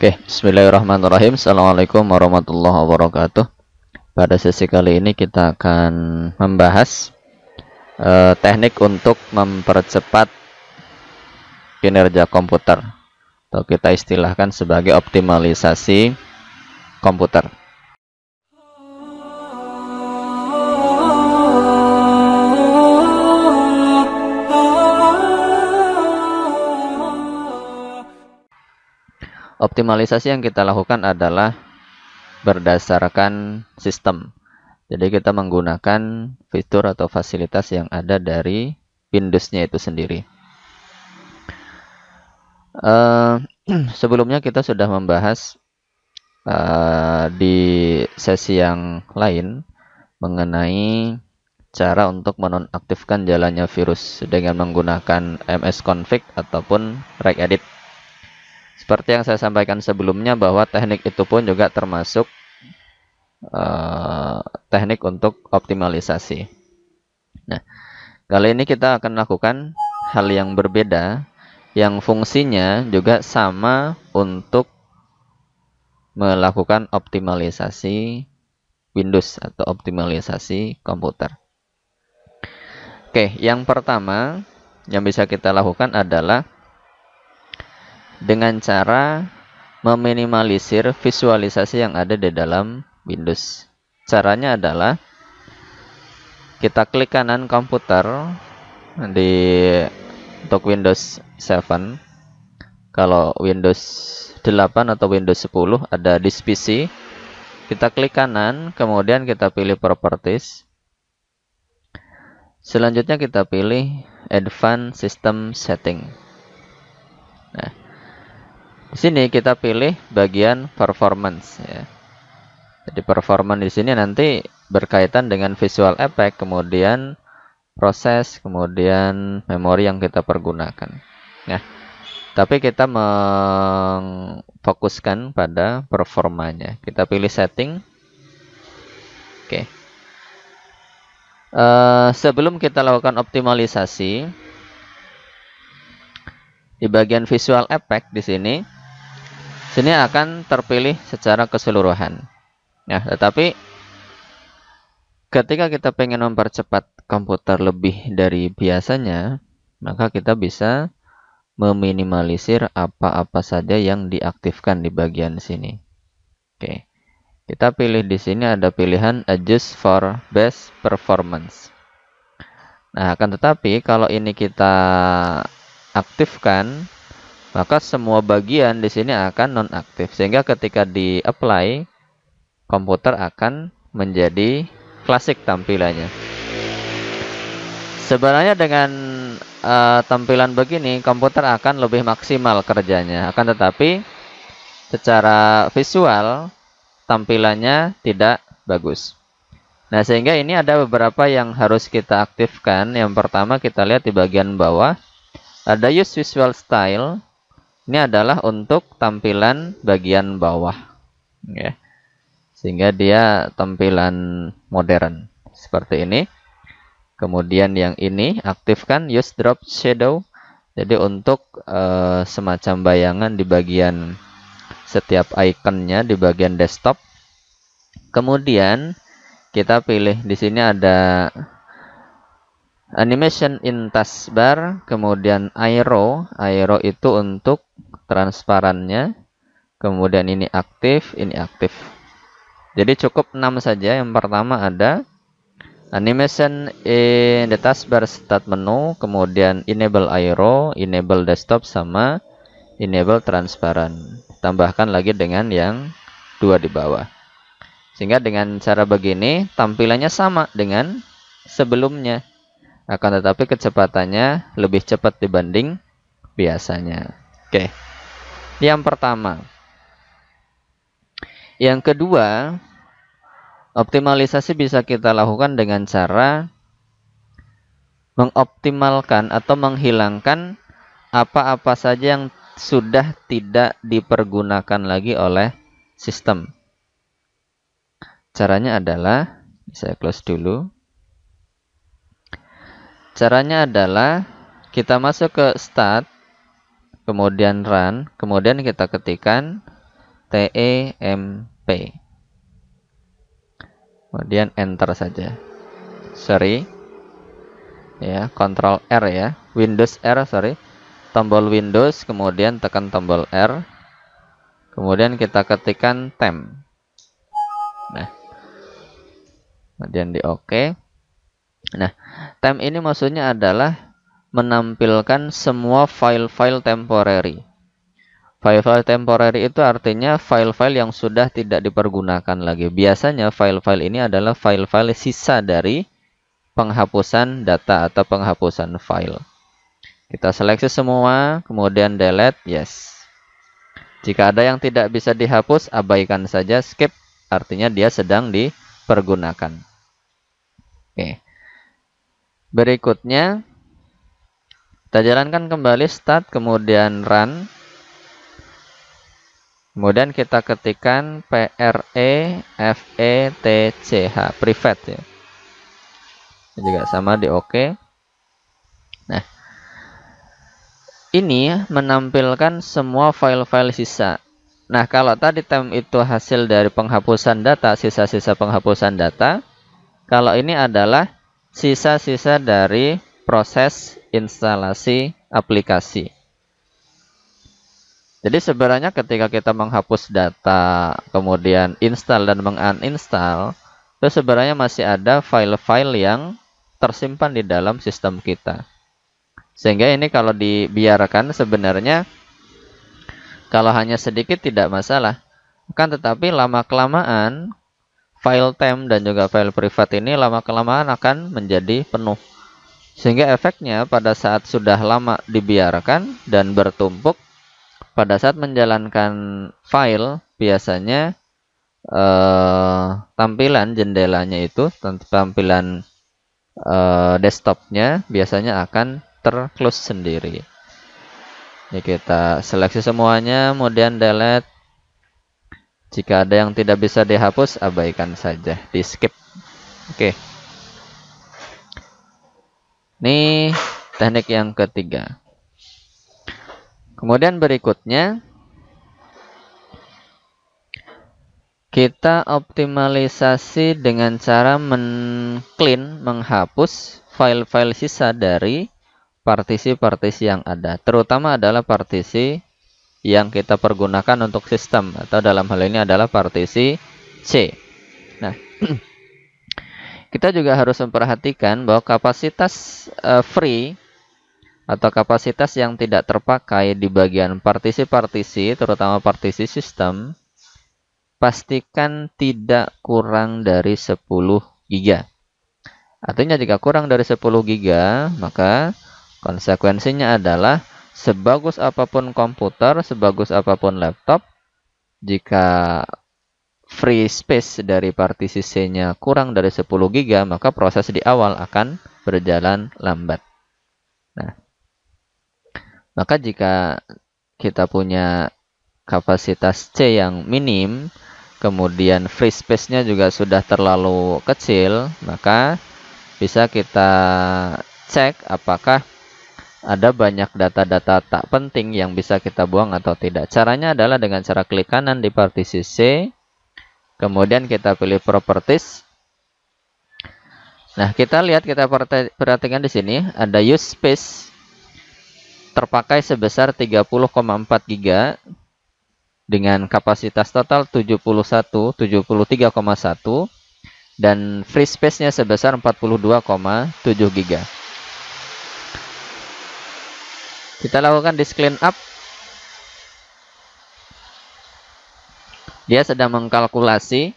Oke, bismillahirrahmanirrahim. Assalamualaikum warahmatullahi wabarakatuh. Pada sesi kali ini kita akan membahas teknik untuk mempercepat kinerja komputer, atau kita istilahkan sebagai optimalisasi komputer. Optimalisasi yang kita lakukan adalah berdasarkan sistem. Jadi kita menggunakan fitur atau fasilitas yang ada dari Windows-nya itu sendiri. Sebelumnya kita sudah membahas di sesi yang lain mengenai cara untuk menonaktifkan jalannya virus dengan menggunakan msconfig ataupun regedit. Seperti yang saya sampaikan sebelumnya bahwa teknik itu pun juga termasuk teknik untuk optimalisasi. Nah, kali ini kita akan lakukan hal yang berbeda, yang fungsinya juga sama untuk melakukan optimalisasi Windows atau optimalisasi komputer. Oke, yang pertama yang bisa kita lakukan adalah dengan cara meminimalisir visualisasi yang ada di dalam Windows. Caranya adalah kita klik kanan komputer untuk Windows 7. Kalau Windows 8 atau Windows 10 ada disk PC. Kita klik kanan, kemudian kita pilih Properties. Selanjutnya kita pilih Advanced System Setting. Nah, di sini kita pilih bagian performance ya. Jadi performance di sini nanti berkaitan dengan visual effect, kemudian proses, kemudian memori yang kita pergunakan. Nah, tapi kita memfokuskan pada performanya. Kita pilih setting. Oke. Sebelum kita lakukan optimalisasi di bagian visual effect di sini akan terpilih secara keseluruhan. Nah, tetapi ketika kita pengen mempercepat komputer lebih dari biasanya, maka kita bisa meminimalisir apa-apa saja yang diaktifkan di bagian sini. Oke. Kita pilih di sini ada pilihan Adjust for Best Performance. Nah, akan tetapi kalau ini kita aktifkan, maka semua bagian di sini akan nonaktif, sehingga ketika di-apply, komputer akan menjadi klasik tampilannya. Sebenarnya dengan tampilan begini, komputer akan lebih maksimal kerjanya. Akan tetapi, secara visual, tampilannya tidak bagus. Nah, sehingga ini ada beberapa yang harus kita aktifkan. Yang pertama, kita lihat di bagian bawah, ada Use Visual Style. Ini adalah untuk tampilan bagian bawah, ya. Sehingga dia tampilan modern seperti ini. Kemudian yang ini aktifkan Use Drop Shadow. Jadi untuk semacam bayangan di bagian setiap ikonnya di bagian desktop. Kemudian kita pilih di sini ada Animation in Taskbar, kemudian Aero itu untuk transparannya, kemudian ini aktif, ini aktif. Jadi cukup 6 saja. Yang pertama ada Animation in the Taskbar Start Menu, kemudian Enable Aero, Enable Desktop, sama Enable Transparan. Tambahkan lagi dengan yang 2 di bawah. Sehingga dengan cara begini tampilannya sama dengan sebelumnya. Akan tetapi kecepatannya lebih cepat dibanding biasanya. Oke. Yang pertama. Yang kedua, optimalisasi bisa kita lakukan dengan cara mengoptimalkan atau menghilangkan apa-apa saja yang sudah tidak dipergunakan lagi oleh sistem. Caranya adalah, saya close dulu. Caranya adalah kita masuk ke Start, kemudian Run, kemudian kita ketikkan temp. Kemudian enter saja. Sorry. Ya, Ctrl R ya. Windows R, sorry. Tombol Windows, kemudian tekan tombol R. Kemudian kita ketikkan temp. Nah. Kemudian di OK. Nah, temp ini maksudnya adalah menampilkan semua file-file temporary. File-file temporary itu artinya file-file yang sudah tidak dipergunakan lagi. Biasanya file-file ini adalah file-file sisa dari penghapusan data atau penghapusan file. Kita seleksi semua, kemudian delete, yes. Jika ada yang tidak bisa dihapus, abaikan saja, skip, artinya dia sedang dipergunakan. Oke. Berikutnya, kita jalankan kembali start, kemudian run. Kemudian kita ketikkan prefetch, private ya. Ini juga sama di OK. Nah, ini menampilkan semua file-file sisa. Nah, kalau tadi temp itu hasil dari penghapusan data, sisa-sisa penghapusan data. Kalau ini adalah sisa-sisa dari proses instalasi aplikasi. Jadi sebenarnya ketika kita menghapus data, kemudian install dan menguninstall, itu sebenarnya masih ada file-file yang tersimpan di dalam sistem kita. Sehingga ini kalau dibiarkan sebenarnya, kalau hanya sedikit tidak masalah. Akan tetapi lama-kelamaan, file temp dan juga file private ini lama-kelamaan akan menjadi penuh. Sehingga efeknya pada saat sudah lama dibiarkan dan bertumpuk, pada saat menjalankan file, biasanya tampilan jendelanya itu, tampilan desktopnya biasanya akan terclose sendiri. Ini kita seleksi semuanya, kemudian delete. Jika ada yang tidak bisa dihapus, abaikan saja, di skip. Oke. Ini teknik yang ketiga. Kemudian berikutnya, kita optimalisasi dengan cara men-clean, menghapus file-file sisa dari partisi-partisi yang ada. Terutama adalah partisi yang kita pergunakan untuk sistem, atau dalam hal ini adalah partisi C. Nah, kita juga harus memperhatikan bahwa kapasitas free atau kapasitas yang tidak terpakai di bagian partisi-partisi, terutama partisi sistem, pastikan tidak kurang dari 10 GB. Artinya jika kurang dari 10 GB, maka konsekuensinya adalah sebagus apapun komputer, sebagus apapun laptop, jika free space dari partisi C-nya kurang dari 10 GB, maka proses di awal akan berjalan lambat. Nah, maka jika kita punya kapasitas C yang minim, kemudian free space-nya juga sudah terlalu kecil, maka bisa kita cek apakah ada banyak data-data tak penting yang bisa kita buang atau tidak. Caranya adalah dengan cara klik kanan di partisi C, kemudian kita pilih properties. Nah, kita lihat, kita perhatikan di sini ada use space terpakai sebesar 30,4 GB dengan kapasitas total 73,1 dan free space-nya sebesar 42,7 GB. Kita lakukan disk clean up. Dia sedang mengkalkulasi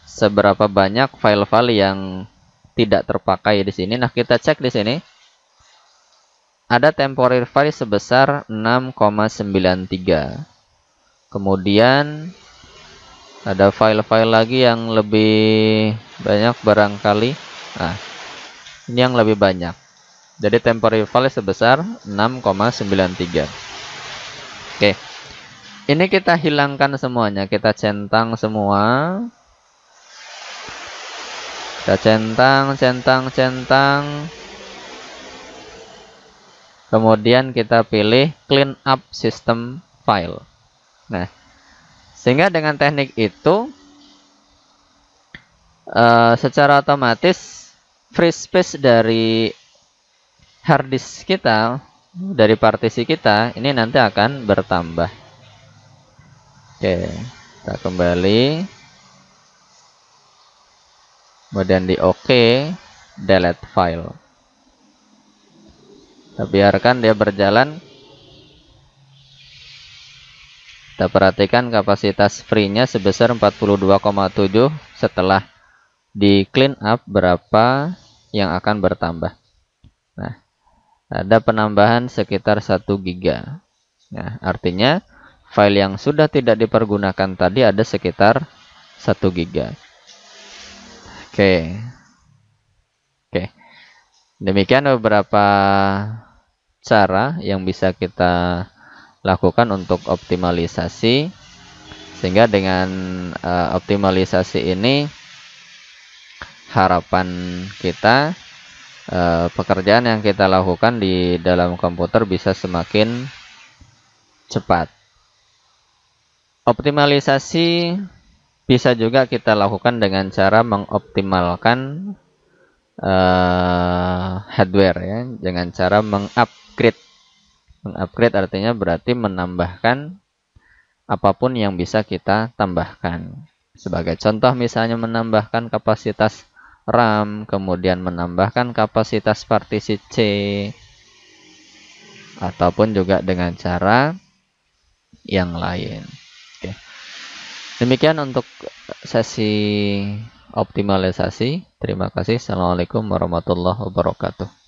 seberapa banyak file-file yang tidak terpakai di sini. Nah, kita cek di sini. Ada temporary file sebesar 6,93. Kemudian ada file-file lagi yang lebih banyak barangkali. Nah, ini yang lebih banyak. Jadi temporary file sebesar 6,93. Oke. Ini kita hilangkan semuanya, kita centang semua. Kita centang. Kemudian kita pilih clean up system file. Nah, Sehingga dengan teknik itu secara otomatis free space dari hard disk kita, dari partisi kita, ini nanti akan bertambah. Oke, kita kembali. Kemudian di OK, delete file. Kita biarkan dia berjalan. Kita perhatikan kapasitas free-nya sebesar 42,7. Setelah di clean up berapa yang akan bertambah. Nah, ada penambahan sekitar 1 GB. Nah, artinya file yang sudah tidak dipergunakan tadi ada sekitar 1 GB. Oke. Demikian beberapa cara yang bisa kita lakukan untuk optimalisasi, sehingga dengan optimalisasi ini harapan kita pekerjaan yang kita lakukan di dalam komputer bisa semakin cepat. Optimalisasi bisa juga kita lakukan dengan cara mengoptimalkan hardware, ya, dengan cara mengupgrade. Mengupgrade artinya berarti menambahkan apapun yang bisa kita tambahkan. Sebagai contoh misalnya menambahkan kapasitas RAM, kemudian menambahkan kapasitas partisi C, ataupun juga dengan cara yang lain. Oke. Demikian untuk sesi optimalisasi. Terima kasih. Assalamualaikum warahmatullahi wabarakatuh.